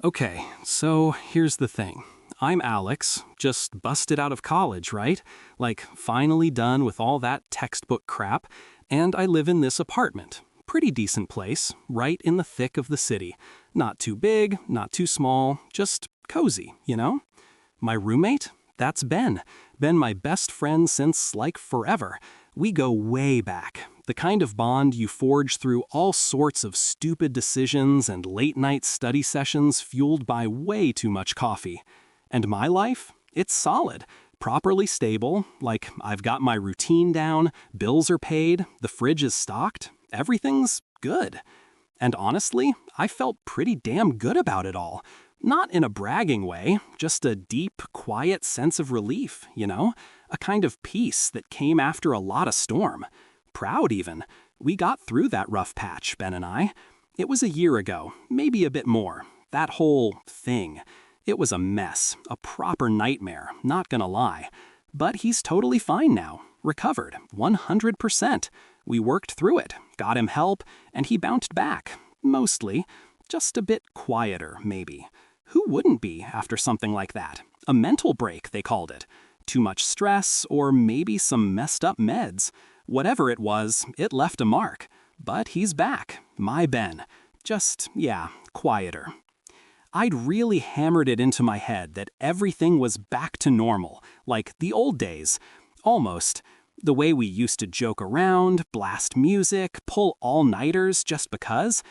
Okay, so here's the thing. I'm Alex, just busted out of college, right? Like, finally done with all that textbook crap, and I live in this apartment. Pretty decent place, right in the thick of the city. Not too big, not too small, just cozy, you know? My roommate? That's Ben. Been my best friend since, like, forever. We go way back. The kind of bond you forge through all sorts of stupid decisions and late-night study sessions fueled by way too much coffee. And my life? It's solid. Properly stable, like I've got my routine down, bills are paid, the fridge is stocked, everything's good. And honestly, I felt pretty damn good about it all. Not in a bragging way, just a deep, quiet sense of relief, you know? A kind of peace that came after a lot of storm. Proud even. We got through that rough patch, Ben and I. It was a year ago, maybe a bit more. That whole thing. It was a mess, a proper nightmare, not gonna lie. But he's totally fine now, recovered, 100%. We worked through it, got him help, and he bounced back. Mostly. Just a bit quieter, maybe. Who wouldn't be after something like that? A mental break, they called it. Too much stress, or maybe some messed up meds. Whatever it was, it left a mark. But he's back. My Ben. Just, yeah, quieter. I'd really hammered it into my head that everything was back to normal, like the old days. Almost. The way we used to joke around, blast music, pull all-nighters just because.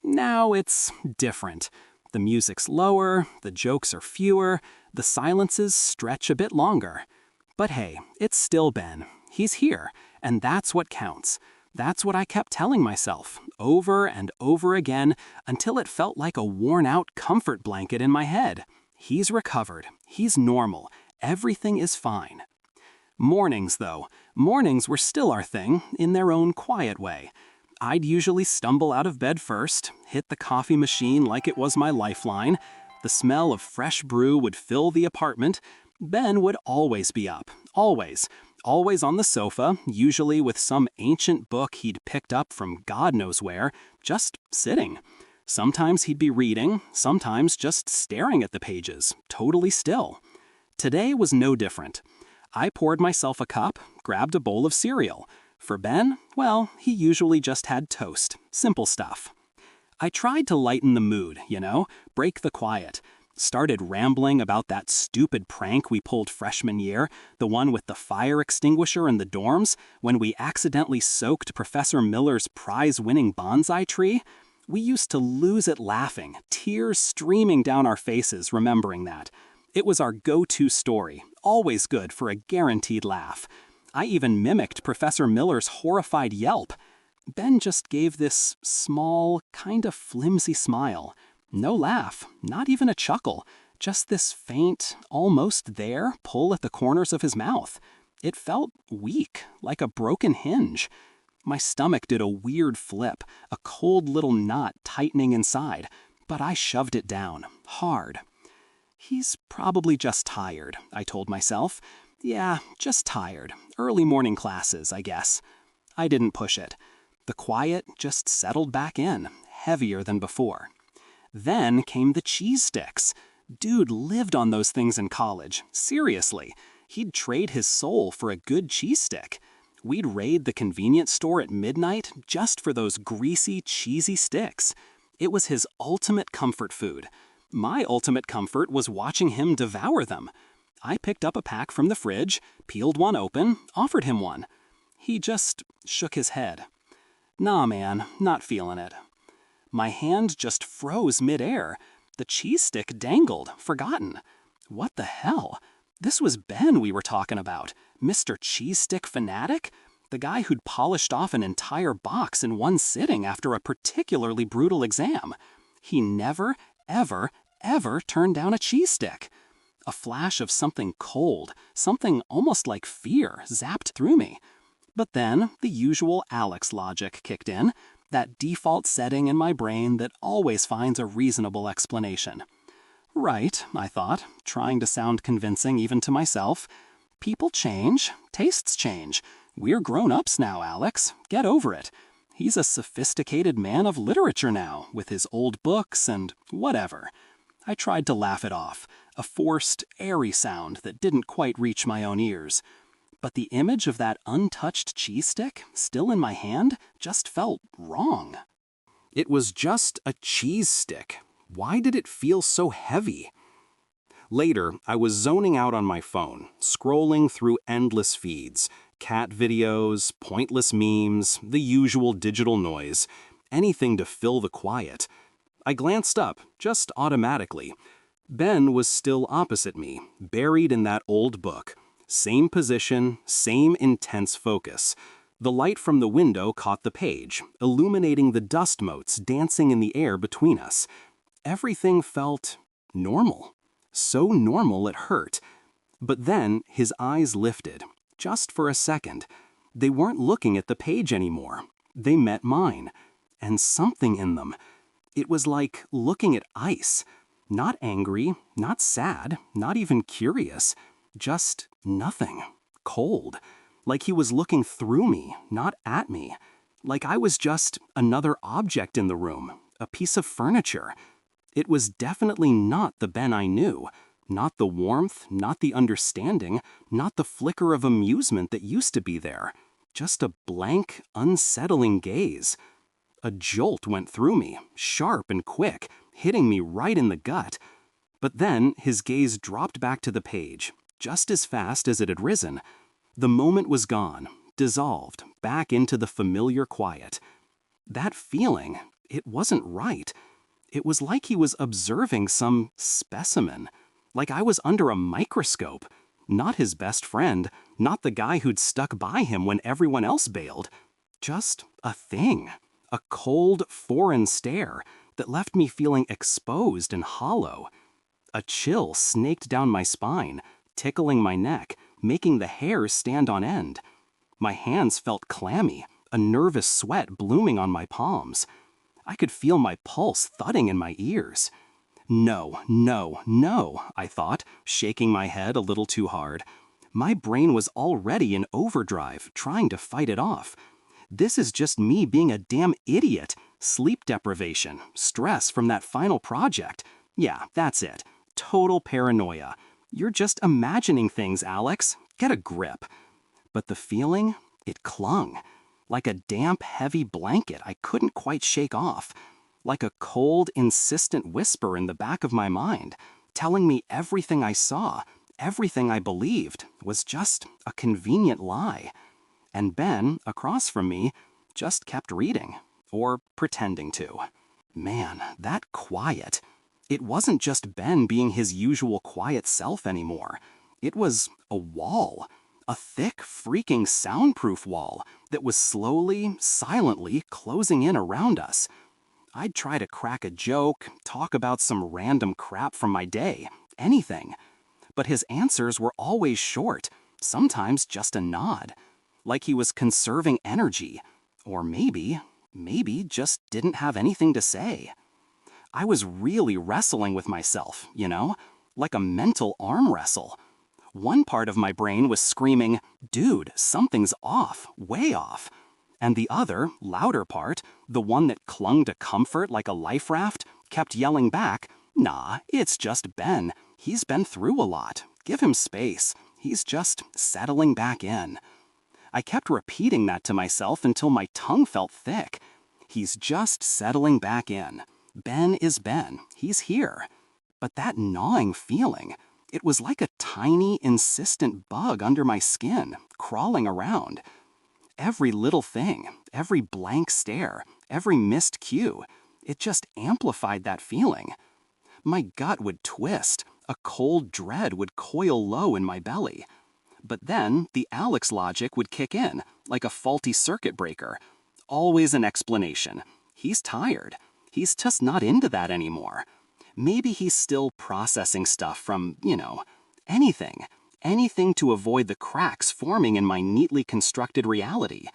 Now it's different. The music's lower, the jokes are fewer, the silences stretch a bit longer. But hey, it's still Ben. He's here, and that's what counts. That's what I kept telling myself, over and over again, until it felt like a worn-out comfort blanket in my head. He's recovered. He's normal. Everything is fine. Mornings, though. Mornings were still our thing, in their own quiet way. I'd usually stumble out of bed first, hit the coffee machine like it was my lifeline. The smell of fresh brew would fill the apartment. Ben would always be up. Always. Always on the sofa, usually with some ancient book he'd picked up from God knows where, just sitting. Sometimes he'd be reading, sometimes just staring at the pages, totally still. Today was no different. I poured myself a cup, grabbed a bowl of cereal. For Ben, well, he usually just had toast. Simple stuff. I tried to lighten the mood, you know, break the quiet. Started rambling about that stupid prank we pulled freshman year, the one with the fire extinguisher in the dorms, when we accidentally soaked Professor Miller's prize-winning bonsai tree. We used to lose it laughing, tears streaming down our faces remembering that. It was our go-to story, always good for a guaranteed laugh. I even mimicked Professor Miller's horrified yelp. Ben just gave this small, kind of flimsy smile. No laugh, not even a chuckle, just this faint, almost there pull at the corners of his mouth. It felt weak, like a broken hinge. My stomach did a weird flip, a cold little knot tightening inside, but I shoved it down, hard. He's probably just tired, I told myself. Yeah, just tired. Early morning classes, I guess. I didn't push it. The quiet just settled back in, heavier than before. Then came the cheese sticks. Dude lived on those things in college. Seriously. He'd trade his soul for a good cheese stick. We'd raid the convenience store at midnight just for those greasy, cheesy sticks. It was his ultimate comfort food. My ultimate comfort was watching him devour them. I picked up a pack from the fridge, peeled one open, offered him one. He just shook his head. Nah, man, not feeling it. My hand just froze midair. The cheese stick dangled, forgotten. What the hell? This was Ben we were talking about. Mr. Cheese Stick Fanatic? The guy who'd polished off an entire box in one sitting after a particularly brutal exam. He never, ever, ever turned down a cheese stick. A flash of something cold, something almost like fear, zapped through me. But then the usual Alex logic kicked in, that default setting in my brain that always finds a reasonable explanation. Right, I thought, trying to sound convincing even to myself. People change, tastes change. We're grown-ups now, Alex. Get over it. He's a sophisticated man of literature now, with his old books and whatever. I tried to laugh it off, a forced, airy sound that didn't quite reach my own ears. But the image of that untouched cheese stick, still in my hand, just felt wrong. It was just a cheese stick. Why did it feel so heavy? Later, I was zoning out on my phone, scrolling through endless feeds, cat videos, pointless memes, the usual digital noise, anything to fill the quiet. I glanced up, just automatically. Ben was still opposite me, buried in that old book. Same position, same intense focus. The light from the window caught the page, illuminating the dust motes dancing in the air between us. Everything felt normal. So normal it hurt. But then his eyes lifted, just for a second. They weren't looking at the page anymore. They met mine. And something in them. It was like looking at ice. Not angry, not sad, not even curious. Just nothing. Cold. Like he was looking through me, not at me. Like I was just another object in the room, a piece of furniture. It was definitely not the Ben I knew. Not the warmth, not the understanding, not the flicker of amusement that used to be there. Just a blank, unsettling gaze. A jolt went through me, sharp and quick, hitting me right in the gut. But then his gaze dropped back to the page, just as fast as it had risen. The moment was gone, dissolved, back into the familiar quiet. That feeling, it wasn't right. It was like he was observing some specimen, like I was under a microscope. Not his best friend, not the guy who'd stuck by him when everyone else bailed. Just a thing, a cold, foreign stare that left me feeling exposed and hollow. A chill snaked down my spine, tickling my neck, making the hairs stand on end. My hands felt clammy, a nervous sweat blooming on my palms. I could feel my pulse thudding in my ears. No, no, no, I thought, shaking my head a little too hard. My brain was already in overdrive, trying to fight it off. This is just me being a damn idiot. Sleep deprivation, stress from that final project. Yeah, that's it. Total paranoia. You're just imagining things, Alex. Get a grip. But the feeling, it clung. Like a damp, heavy blanket I couldn't quite shake off. Like a cold, insistent whisper in the back of my mind, telling me everything I saw, everything I believed, was just a convenient lie. And Ben, across from me, just kept reading, or pretending to. Man, that quiet. It wasn't just Ben being his usual quiet self anymore. It was a wall. A thick, freaking soundproof wall that was slowly, silently closing in around us. I'd try to crack a joke, talk about some random crap from my day, anything. But his answers were always short, sometimes just a nod. Like he was conserving energy. Or maybe just didn't have anything to say. I was really wrestling with myself, you know? Like a mental arm wrestle. One part of my brain was screaming, dude, something's off, way off. And the other, louder part, the one that clung to comfort like a life raft, kept yelling back, nah, it's just Ben. He's been through a lot. Give him space. He's just settling back in. I kept repeating that to myself until my tongue felt thick. He's just settling back in. Ben is Ben. He's here. But that gnawing feeling, it was like a tiny, insistent bug under my skin, crawling around. Every little thing, every blank stare, every missed cue, it just amplified that feeling. My gut would twist, a cold dread would coil low in my belly. But then the Alex logic would kick in, like a faulty circuit breaker. Always an explanation. He's tired. He's just not into that anymore. Maybe he's still processing stuff from, anything. Anything to avoid the cracks forming in my neatly constructed reality.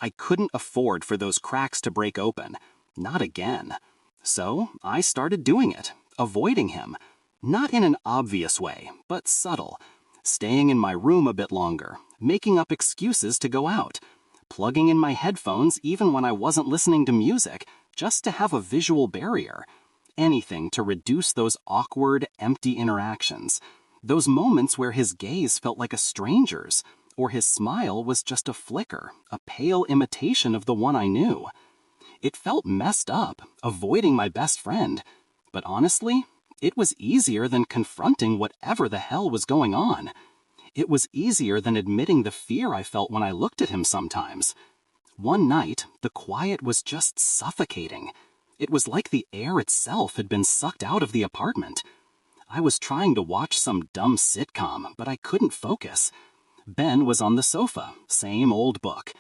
I couldn't afford for those cracks to break open. Not again. So I started doing it, avoiding him. Not in an obvious way, but subtle. Staying in my room a bit longer, making up excuses to go out. Plugging in my headphones even when I wasn't listening to music, just to have a visual barrier. anything to reduce those awkward, empty interactions. Those moments where his gaze felt like a stranger's, or his smile was just a flicker, a pale imitation of the one I knew. It felt messed up, avoiding my best friend. But honestly, it was easier than confronting whatever the hell was going on. It was easier than admitting the fear I felt when I looked at him sometimes. One night, the quiet was just suffocating. It was like the air itself had been sucked out of the apartment. I was trying to watch some dumb sitcom, but I couldn't focus. Ben was on the sofa, same old book.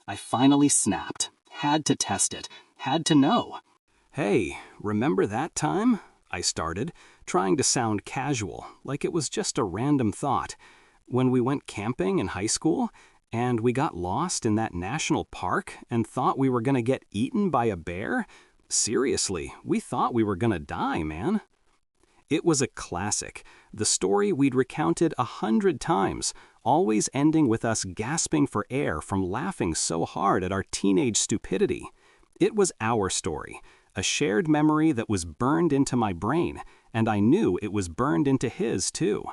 I finally snapped. Had to test it. Had to know. "Hey, remember that time?" I started, trying to sound casual, like it was just a random thought. "When we went camping in high school, and we got lost in that national park and thought we were gonna get eaten by a bear? Seriously, we thought we were gonna die, man." It was a classic, the story we'd recounted 100 times, always ending with us gasping for air from laughing so hard at our teenage stupidity. It was our story, a shared memory that was burned into my brain, and I knew it was burned into his too.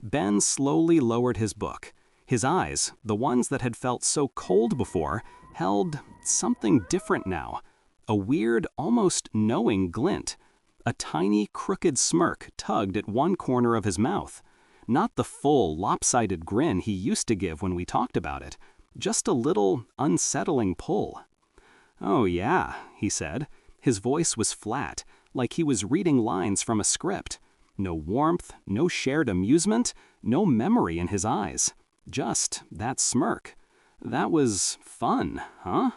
Ben slowly lowered his book. His eyes, the ones that had felt so cold before, held something different now, a weird, almost knowing glint. A tiny, crooked smirk tugged at one corner of his mouth. Not the full, lopsided grin he used to give when we talked about it, just a little, unsettling pull. "Oh yeah," he said. His voice was flat, like he was reading lines from a script. No warmth, no shared amusement, no memory in his eyes. Just that smirk. "That was fun, huh?"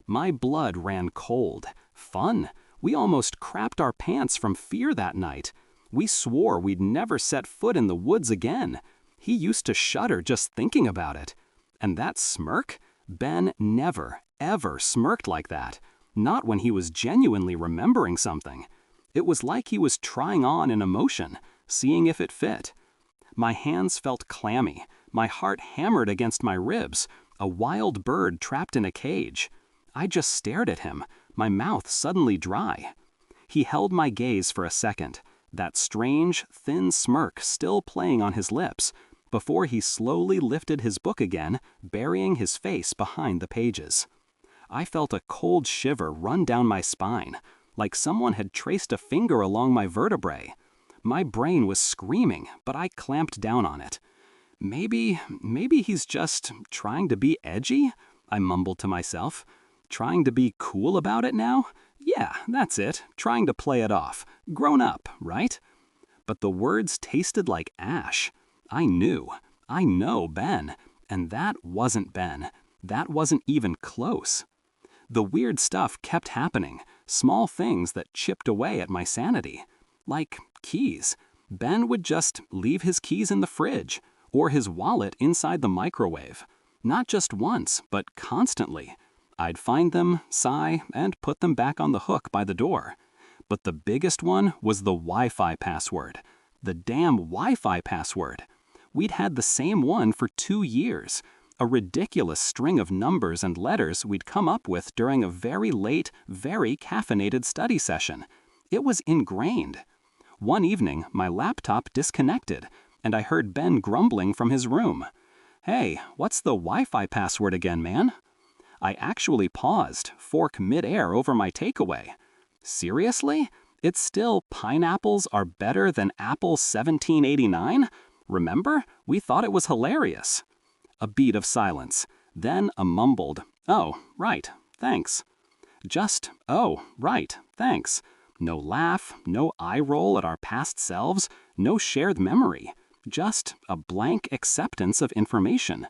My blood ran cold. Fun? We almost crapped our pants from fear that night. We swore we'd never set foot in the woods again. He used to shudder just thinking about it. And that smirk? Ben never, ever smirked like that. Not when he was genuinely remembering something. It was like he was trying on an emotion, seeing if it fit. My hands felt clammy. My heart hammered against my ribs, a wild bird trapped in a cage. I just stared at him, my mouth suddenly dry. He held my gaze for a second, that strange, thin smirk still playing on his lips, before he slowly lifted his book again, burying his face behind the pages. I felt a cold shiver run down my spine, like someone had traced a finger along my vertebrae. My brain was screaming, but I clamped down on it. Maybe he's just trying to be edgy? I mumbled to myself. Trying to be cool about it now? Yeah, that's it. Trying to play it off. Grown up, right? But the words tasted like ash. I knew. I know Ben. And that wasn't Ben. That wasn't even close. The weird stuff kept happening. Small things that chipped away at my sanity. Like keys. Ben would just leave his keys in the fridge, or his wallet inside the microwave. Not just once, but constantly. I'd find them, sigh, and put them back on the hook by the door. But the biggest one was the Wi-Fi password. The damn Wi-Fi password. We'd had the same one for 2 years. A ridiculous string of numbers and letters we'd come up with during a very late, very caffeinated study session. It was ingrained. One evening, my laptop disconnected, and I heard Ben grumbling from his room. "Hey, what's the Wi-Fi password again, man?" I actually paused, fork mid-air over my takeaway. Seriously? It's still pineapples are better than Apple 1789? Remember? We thought it was hilarious. A beat of silence, then a mumbled, "Oh, right, thanks." Just, "Oh, right, thanks." No laugh, no eye roll at our past selves, no shared memory. Just a blank acceptance of information.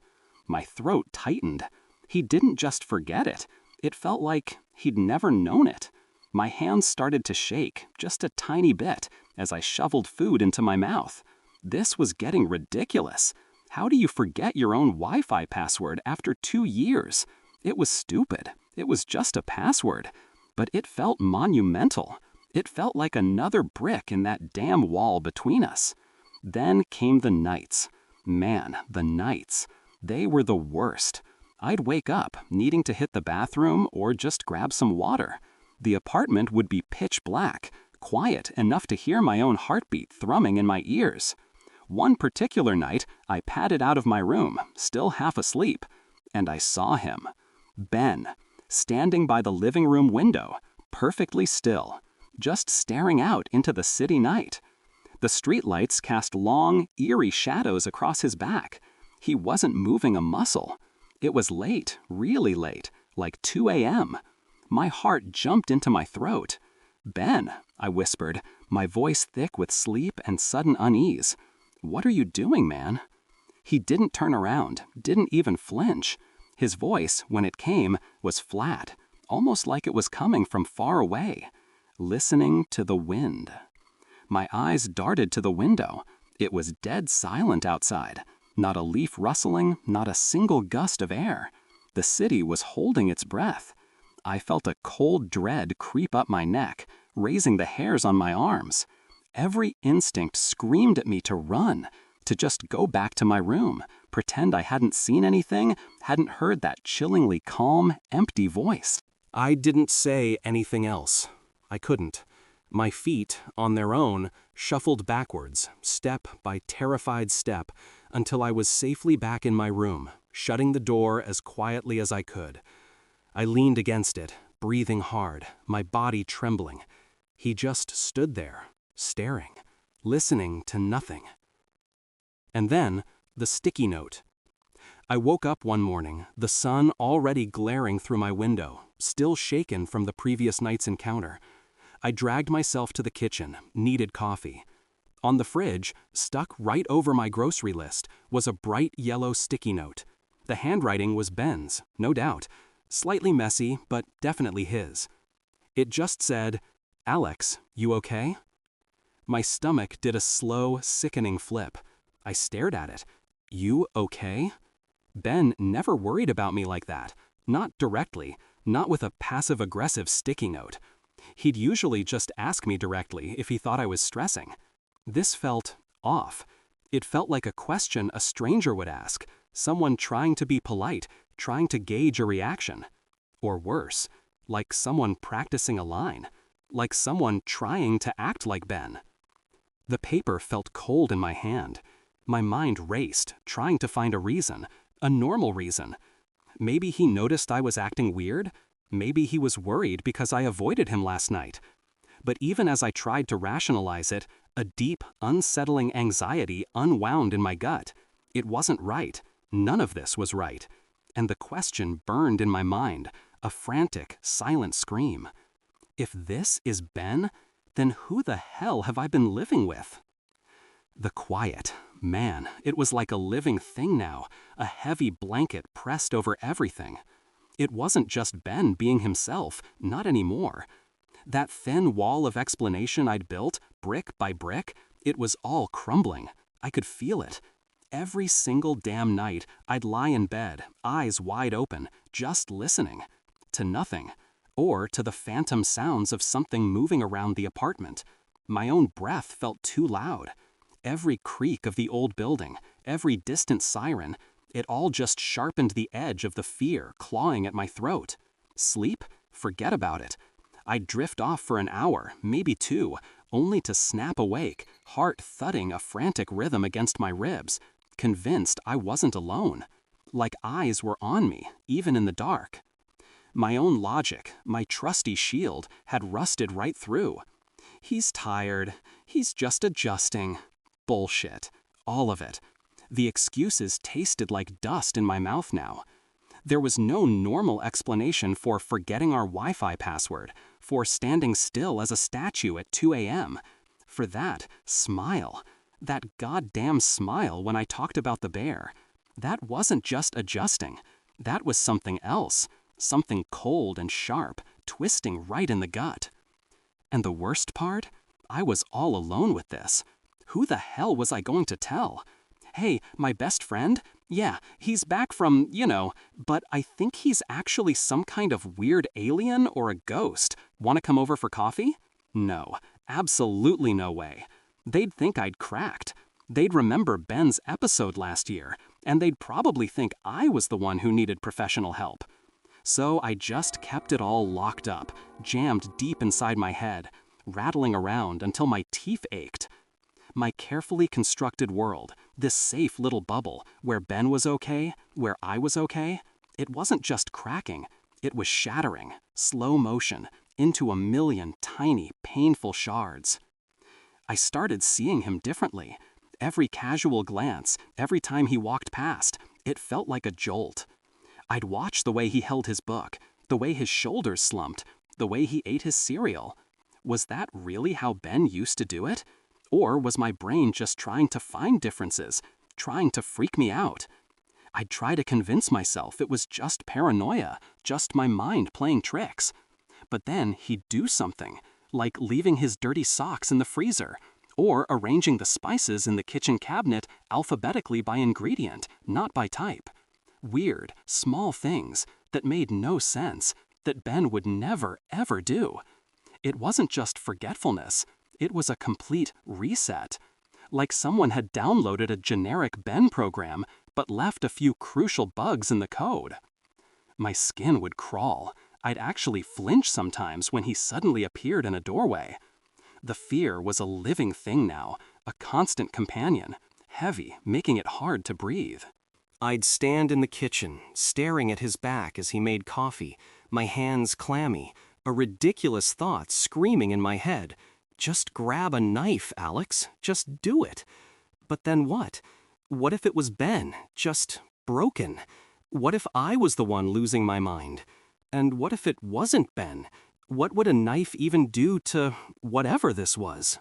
My throat tightened. He didn't just forget it. It felt like he'd never known it. My hands started to shake, just a tiny bit, as I shoveled food into my mouth. This was getting ridiculous. How do you forget your own Wi-Fi password after 2 years? It was stupid. It was just a password. But it felt monumental. It felt like another brick in that damn wall between us. Then came the nights. Man, the nights. They were the worst. I'd wake up, needing to hit the bathroom or just grab some water. The apartment would be pitch black, quiet enough to hear my own heartbeat thrumming in my ears. One particular night, I padded out of my room, still half asleep, and I saw him. Ben, standing by the living room window, perfectly still, just staring out into the city night. The streetlights cast long, eerie shadows across his back. He wasn't moving a muscle. It was late, really late, like 2 a.m. My heart jumped into my throat. "Ben," I whispered, my voice thick with sleep and sudden unease. "What are you doing, man?" He didn't turn around, didn't even flinch. His voice, when it came, was flat, almost like it was coming from far away. "Listening to the wind." My eyes darted to the window. It was dead silent outside. Not a leaf rustling, not a single gust of air. The city was holding its breath. I felt a cold dread creep up my neck, raising the hairs on my arms. Every instinct screamed at me to run, to just go back to my room, pretend I hadn't seen anything, hadn't heard that chillingly calm, empty voice. I didn't say anything else. I couldn't. My feet, on their own, shuffled backwards, step by terrified step, until I was safely back in my room, shutting the door as quietly as I could. I leaned against it, breathing hard, my body trembling. He just stood there, staring, listening to nothing. And then, the sticky note. I woke up one morning, the sun already glaring through my window, still shaken from the previous night's encounter. I dragged myself to the kitchen, needed coffee. On the fridge, stuck right over my grocery list, was a bright yellow sticky note. The handwriting was Ben's, no doubt. Slightly messy, but definitely his. It just said, "Alex, you okay?" My stomach did a slow, sickening flip. I stared at it. "You okay?" Ben never worried about me like that. Not directly, not with a passive-aggressive sticky note. He'd usually just ask me directly if he thought I was stressing. This felt off. It felt like a question a stranger would ask, someone trying to be polite, trying to gauge a reaction. Or worse, like someone practicing a line, like someone trying to act like Ben. The paper felt cold in my hand. My mind raced, trying to find a reason, a normal reason. Maybe he noticed I was acting weird. Maybe he was worried because I avoided him last night. But even as I tried to rationalize it, a deep, unsettling anxiety unwound in my gut. It wasn't right. None of this was right. And the question burned in my mind, a frantic, silent scream. If this is Ben, then who the hell have I been living with? The quiet. Man, it was like a living thing now, a heavy blanket pressed over everything. It wasn't just Ben being himself, not anymore. That thin wall of explanation I'd built, brick by brick, it was all crumbling. I could feel it. Every single damn night, I'd lie in bed, eyes wide open, just listening. To nothing. Or to the phantom sounds of something moving around the apartment. My own breath felt too loud. Every creak of the old building, every distant siren, it all just sharpened the edge of the fear clawing at my throat. Sleep? Forget about it. I'd drift off for an hour, maybe 2, only to snap awake, heart thudding a frantic rhythm against my ribs, convinced I wasn't alone. Like eyes were on me, even in the dark. My own logic, my trusty shield, had rusted right through. He's tired. He's just adjusting. Bullshit. All of it. The excuses tasted like dust in my mouth now. There was no normal explanation for forgetting our Wi-Fi password, for standing still as a statue at 2 a.m. For that smile. That goddamn smile when I talked about the bear. That wasn't just adjusting. That was something else. Something cold and sharp, twisting right in the gut. And the worst part? I was all alone with this. Who the hell was I going to tell? Hey, my best friend? Yeah, he's back from, but I think he's actually some kind of weird alien or a ghost. Want to come over for coffee? No, absolutely no way. They'd think I'd cracked. They'd remember Ben's episode last year, and they'd probably think I was the one who needed professional help. So I just kept it all locked up, jammed deep inside my head, rattling around until my teeth ached. My carefully constructed world, this safe little bubble, where Ben was okay, where I was okay, it wasn't just cracking, it was shattering, slow motion, into a million tiny, painful shards. I started seeing him differently. Every casual glance, every time he walked past, it felt like a jolt. I'd watch the way he held his book, the way his shoulders slumped, the way he ate his cereal. Was that really how Ben used to do it? Or was my brain just trying to find differences, trying to freak me out? I'd try to convince myself it was just paranoia, just my mind playing tricks. But then he'd do something, like leaving his dirty socks in the freezer, or arranging the spices in the kitchen cabinet alphabetically by ingredient, not by type. Weird, small things that made no sense, that Ben would never, ever do. It wasn't just forgetfulness, it was a complete reset. Like someone had downloaded a generic Ben program, but left a few crucial bugs in the code. My skin would crawl. I'd actually flinch sometimes when he suddenly appeared in a doorway. The fear was a living thing now, a constant companion, heavy, making it hard to breathe. I'd stand in the kitchen, staring at his back as he made coffee, my hands clammy, a ridiculous thought screaming in my head. Just grab a knife, Alex. Just do it. But then what? What if it was Ben, just broken? What if I was the one losing my mind? And what if it wasn't Ben? What would a knife even do to whatever this was?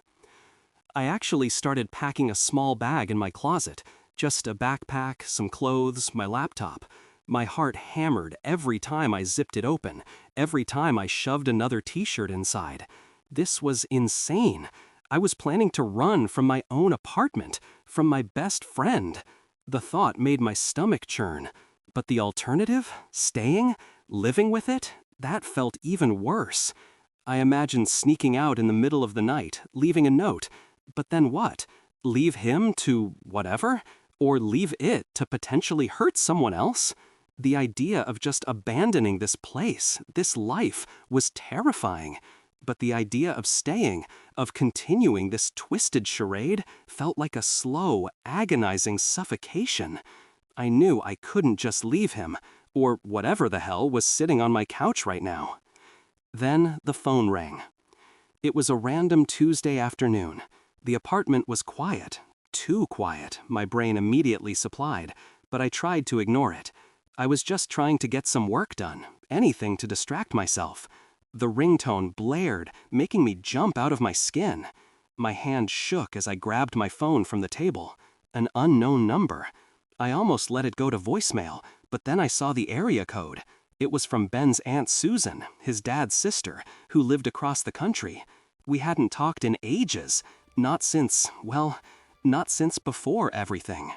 I actually started packing a small bag in my closet, just a backpack, some clothes, my laptop. My heart hammered every time I zipped it open, every time I shoved another t-shirt inside. This was insane. I was planning to run from my own apartment, from my best friend. The thought made my stomach churn. But the alternative, staying, living with it, that felt even worse. I imagined sneaking out in the middle of the night, leaving a note. But then what? Leave him to whatever? Or leave it to potentially hurt someone else? The idea of just abandoning this place, this life, was terrifying. But the idea of staying, of continuing this twisted charade, felt like a slow, agonizing suffocation. I knew I couldn't just leave him, or whatever the hell was sitting on my couch right now. Then the phone rang. It was a random Tuesday afternoon. The apartment was quiet. Too quiet, my brain immediately supplied, but I tried to ignore it. I was just trying to get some work done, anything to distract myself. The ringtone blared, making me jump out of my skin. My hand shook as I grabbed my phone from the table. An unknown number. I almost let it go to voicemail, but then I saw the area code. It was from Ben's Aunt Susan, his dad's sister, who lived across the country. We hadn't talked in ages, not since before everything.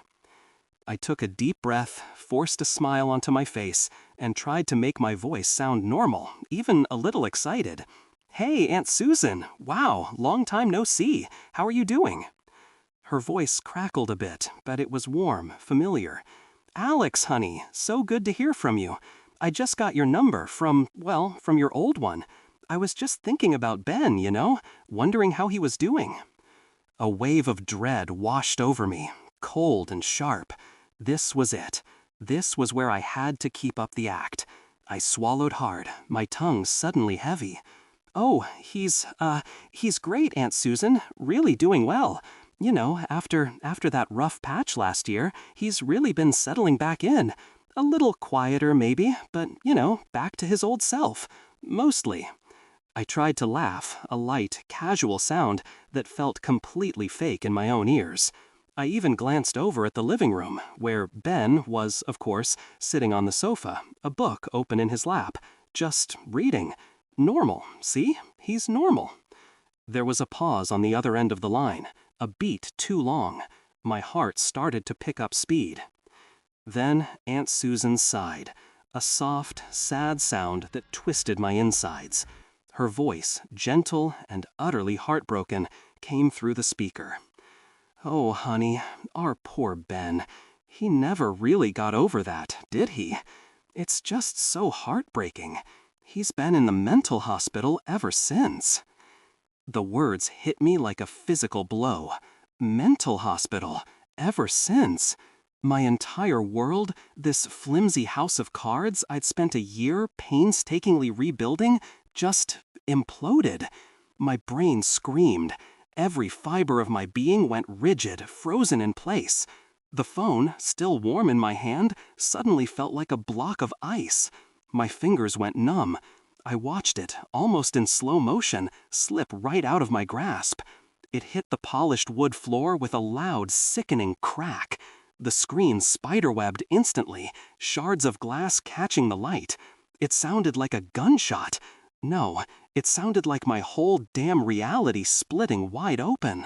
I took a deep breath, forced a smile onto my face, and tried to make my voice sound normal, even a little excited. "Hey, Aunt Susan! Wow, long time no see. How are you doing?" Her voice crackled a bit, but it was warm, familiar. "Alex, honey, so good to hear from you. I just got your number from your old one. I was just thinking about Ben, wondering how he was doing." A wave of dread washed over me, cold and sharp. This was it. This was where I had to keep up the act. I swallowed hard, my tongue suddenly heavy. "Oh, he's great, Aunt Susan, really doing well. After that rough patch last year, he's really been settling back in. A little quieter maybe, but, back to his old self. Mostly." I tried to laugh, a light, casual sound that felt completely fake in my own ears. I even glanced over at the living room, where Ben was, of course, sitting on the sofa, a book open in his lap, just reading. Normal, see? He's normal. There was a pause on the other end of the line, a beat too long. My heart started to pick up speed. Then Aunt Susan sighed, a soft, sad sound that twisted my insides. Her voice, gentle and utterly heartbroken, came through the speaker. "Oh, honey, our poor Ben. He never really got over that, did he? It's just so heartbreaking. He's been in the mental hospital ever since. The words hit me like a physical blow. Mental hospital, ever since. My entire world, this flimsy house of cards I'd spent a year painstakingly rebuilding, just imploded. My brain screamed. Every fiber of my being went rigid, frozen in place. The phone, still warm in my hand, suddenly felt like a block of ice. My fingers went numb. I watched it, almost in slow motion, slip right out of my grasp. It hit the polished wood floor with a loud, sickening crack. The screen spiderwebbed instantly, shards of glass catching the light. It sounded like a gunshot. No, it sounded like my whole damn reality splitting wide open.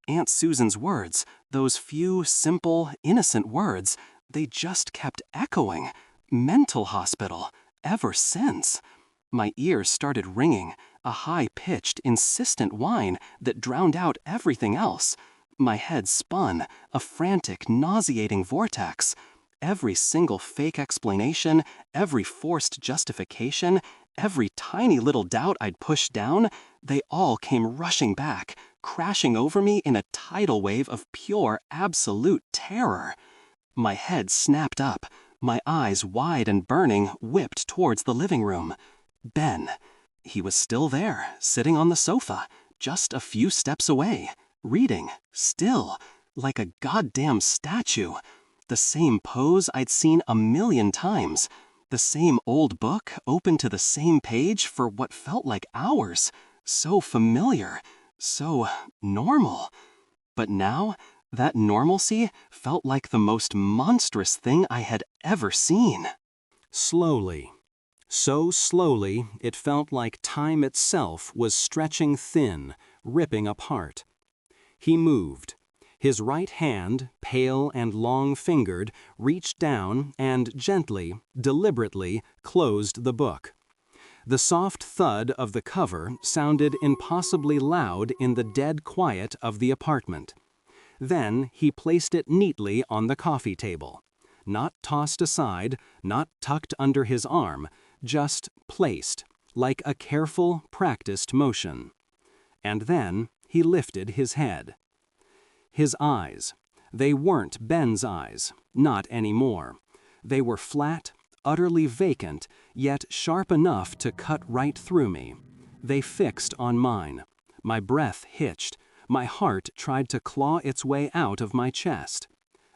Aunt Susan's words, those few, simple, innocent words, they just kept echoing. Mental hospital, ever since. My ears started ringing, a high-pitched, insistent whine that drowned out everything else. My head spun, a frantic, nauseating vortex. Every single fake explanation, every forced justification, every tiny little doubt I'd pushed down, they all came rushing back, crashing over me in a tidal wave of pure, absolute terror. My head snapped up, my eyes wide and burning, whipped towards the living room. Ben. He was still there, sitting on the sofa, just a few steps away, reading, still, like a goddamn statue. The same pose I'd seen a million times. The same old book open to the same page for what felt like hours. So familiar, so normal. But now, that normalcy felt like the most monstrous thing I had ever seen. Slowly. So slowly, it felt like time itself was stretching thin, ripping apart. He moved. His right hand, pale and long-fingered, reached down and gently, deliberately, closed the book. The soft thud of the cover sounded impossibly loud in the dead quiet of the apartment. Then he placed it neatly on the coffee table. Not tossed aside, not tucked under his arm, just placed, like a careful, practiced motion. And then he lifted his head. His eyes. They weren't Ben's eyes, not anymore. They were flat, utterly vacant, yet sharp enough to cut right through me. They fixed on mine. My breath hitched. My heart tried to claw its way out of my chest.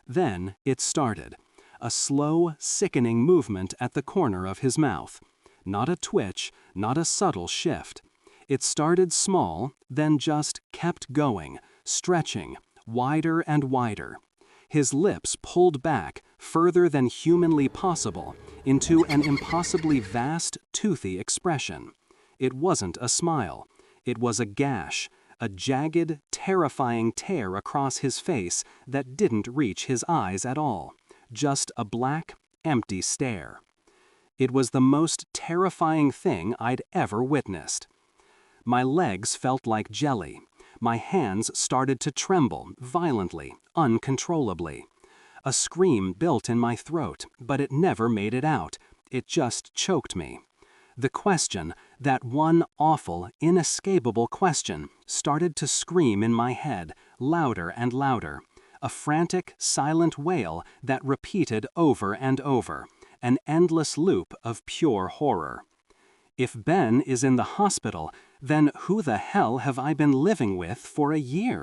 Then it started. A slow, sickening movement at the corner of his mouth. Not a twitch, not a subtle shift. It started small, then just kept going, stretching, wider and wider. His lips pulled back, further than humanly possible, into an impossibly vast, toothy expression. It wasn't a smile. It was a gash, a jagged, terrifying tear across his face that didn't reach his eyes at all. Just a black, empty stare. It was the most terrifying thing I'd ever witnessed. My legs felt like jelly. My hands started to tremble, violently, uncontrollably. A scream built in my throat, but it never made it out. It just choked me. The question, that one awful, inescapable question, started to scream in my head, louder and louder. A frantic, silent wail that repeated over and over, an endless loop of pure horror. If Ben is in the hospital, then who the hell have I been living with for a year?